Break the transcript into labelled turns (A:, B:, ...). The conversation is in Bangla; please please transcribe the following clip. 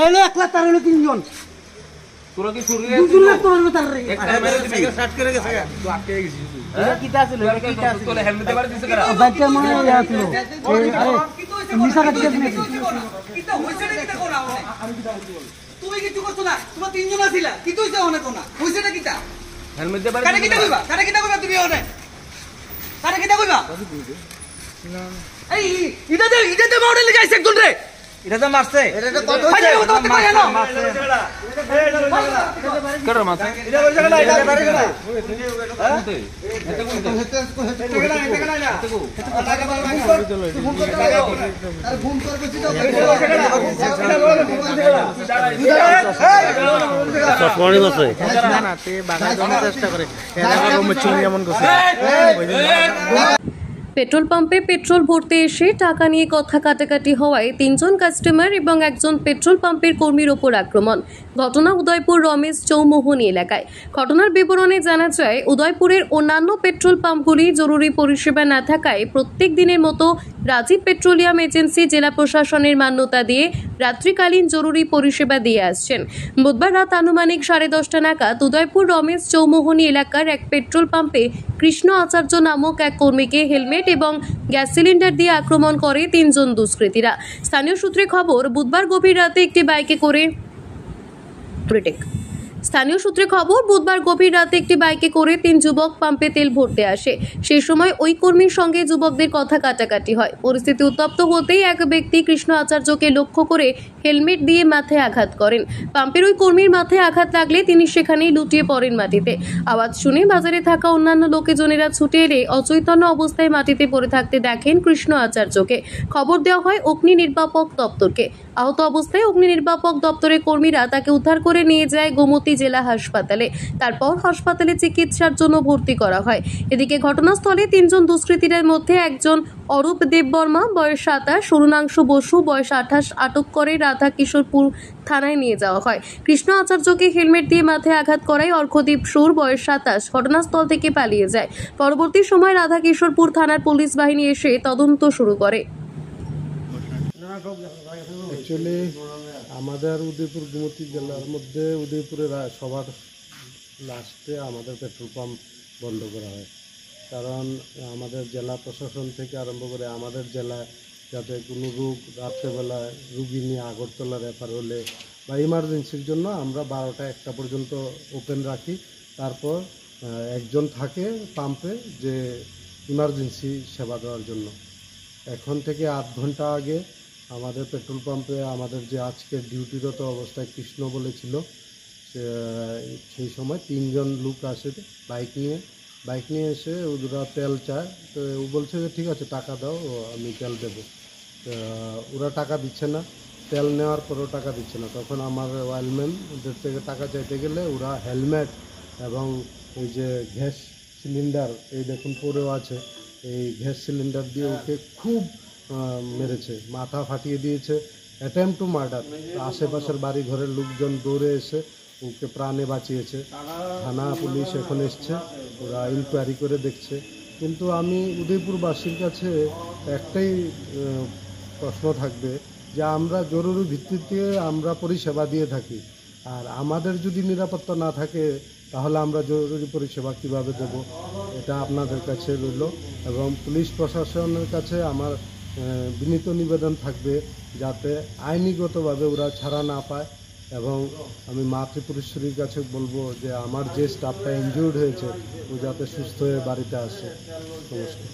A: হলো 1 লাখ, তার হলো 3 জন।
B: তোরা কি শুরু
A: 2 লাখ তোর হলো তার রে।
B: স্টার্ট করে গেছে তুই আটকে গেছিস তুই।
A: এটা কিটা ছিল? এটা কিটা ছিল?
B: তোলে হেলমেট দেবার দিছে কারা?
A: বাইকটা মনে হয় ইয়া ছিল। নিশা রাখতে গেছে।
C: কিটা হইছে না কিটা কোনা হবে? তুমি কিছু করছ না, তোমরা 3 জন আছিলা, কি হইছে অনেক কোনা? হইছে না কিটা?
B: হেলমেট দেবার
C: কারে কিটা কইবা? কারে কিটা কইবা তুমি ওনে? কারে কিটা কইবা? এই ইদাতে মডেল গাইছে একজন রে।
B: এটা তো মারছে।
C: এটা তো কত হইছে? মারছে না।
B: কেডা মারছে?
C: এটা হইছে না, এটা বারে না।
B: কোনতে? এটা কোনতে?
D: পেট্রোল পাম্পে পেট্রোল ভরতে এসে টাকা নিয়ে কথা কাটাকাটি হওয়ায় 3 জন কাস্টমার এবং একজন পেট্রোল পাম্পের কর্মীর ওপর আক্রমণ। ঘটনা উদয়পুর রমেশ চৌমোহনী এলাকায়। ঘটনার বিবরণে জানা যায়, উদয়পুরের অন্যান্য পেট্রোল পাম্পগুলি জরুরি পরিষেবা না থাকায় প্রত্যেক দিনের মতো রাজীব পেট্রোলিয়াম এজেন্সি জেলা প্রশাসনের মান্যতা দিয়ে রাত্রিকালীন জরুরি পরিষেবা দিয়ে আসছেন। বুধবার রাত আনুমানিক 10:30 নাগাদ উদয়পুর রমেশ চৌমোহনী এলাকার এক পেট্রোল পাম্পে কৃষ্ণ আচার্য নামক এক কর্মীকে হেলমেট এবং গ্যাস সিলিন্ডার দিয়ে আক্রমণ করে 3 জন দুষ্কৃতীরা। স্থানীয় সূত্রে খবর, বুধবার গভীর রাতে একটি বাইকে করে তিন যুবক পাম্পে তেল ভরতে আসে। সেই সময় ওই কর্মীর সঙ্গে যুবকদের কথা কাটাকাটি হয়। পরিস্থিতি উত্তপ্ত হতেই এক ব্যক্তি কৃষ্ণ আচার্যকে লক্ষ্য করে হেলমেট দিয়ে মাথায় আঘাত করেন। পাম্পের ওই কর্মীর মাথায় আঘাত লাগলে তিনি সেখানেই লুটিয়ে পড়েন মাটিতে। আওয়াজ শুনে বাজারে থাকা অন্যান্য লোকজনেরা ছুটে এলে অচৈতন্য অবস্থায় মাটিতে পড়ে থাকতে দেখেন কৃষ্ণ আচার্যকে। খবর দেওয়া হয় অগ্নি নির্বাপক দপ্তরকে। আহত অবস্থায় অগ্নি নির্বাপক দপ্তরের কর্মীরা তাকে উদ্ধার করে নিয়ে যায় গোমতী জেলা হাসপাতালে। তারপর হাসপাতালে চিকিৎসার জন্য ভর্তি করা হয়। এদিকে ঘটনাস্থলে 3 জন দুষ্কৃতীদের মধ্যে একজন অরূপ দেববর্মা বয়স 27, অরুণাংশু বসু বয়স 28 আটক করে রাধা কিশোরপুর থানায় নিয়ে যাওয়া হয়। কৃষ্ণ আচার্যকে হেলমেট দিয়ে মাথায় আঘাত করায় অর্ঘদীপ সুর বয়স 27 ঘটনাস্থল থেকে পালিয়ে যায়। পরবর্তী সময় রাধা কিশোরপুর থানার পুলিশ বাহিনী এসে তদন্ত শুরু করে।
E: অ্যাকচুয়ালি আমাদের উদয়পুর গোমতী জেলার মধ্যে উদয়পুরের সবার লাস্টে আমাদের পেট্রোল পাম্প বন্ধ করা হয়। কারণ আমাদের জেলা প্রশাসন থেকে আরম্ভ করে আমাদের জেলায় যাতে কোনো রাত্রেবেলায় রুগী নিয়ে আগরতলা রেফার হলে বা ইমার্জেন্সির জন্য আমরা 12টা-1টা পর্যন্ত ওপেন রাখি। তারপর একজন থাকে পাম্পে যে ইমার্জেন্সি সেবা দেওয়ার জন্য। এখন থেকে 8 ঘন্টা আগে আমাদের পেট্রোল পাম্পে আমাদের যে আজকে ডিউটিরত অবস্থায় কৃষ্ণ বলেছিল, সেই সময় 3 জন লোক আসে বাইক নিয়ে এসে ওরা তেল চায়। তো ও বলছে যে ঠিক আছে টাকা দাও, আমি তেল দেবো। ওরা টাকা দিচ্ছে না, তেল নেওয়ার পরেও টাকা দিচ্ছে না। তখন আমার ওয়েলম্যান ওদের থেকে টাকা চাইতে গেলে ওরা হেলমেট এবং এই যে গ্যাস সিলিন্ডার, এই দেখুন পরেও আছে, এই গ্যাস সিলিন্ডার দিয়ে ওকে খুব মেরেছে, মাথা ফাটিয়ে দিয়েছে, অ্যাটেম্প টু মার্ডার। আশেপাশের বাড়ি ঘরের লোকজন দৌড়ে এসে ওকে প্রাণে বাঁচিয়েছে। থানা পুলিশ এখন এসছে, ওরা ইনকোয়ারি করে দেখছে। কিন্তু আমি উদয়পুরবাসীর কাছে একটাই প্রশ্ন থাকবে যে আমরা জরুরি ভিত্তিতে আমরা পরিষেবা দিয়ে থাকি, আর আমাদের যদি নিরাপত্তা না থাকে তাহলে আমরা জরুরি পরিষেবা কীভাবে দেব? এটা আপনাদের কাছে রইল। এবং পুলিশ প্রশাসনের কাছে আমার বিনীত নিবেদন থাকবে যাতে আইনিগতভাবে ওরা ছাড়া না পায়। এবং আমি মা ত্রিপুরেশ্বরীর কাছে বলবো যে আমার যে স্টাফটা ইনজিউর্ড হয়েছে ও যাতে সুস্থ হয়ে বাড়িতে আসে। নমস্কার।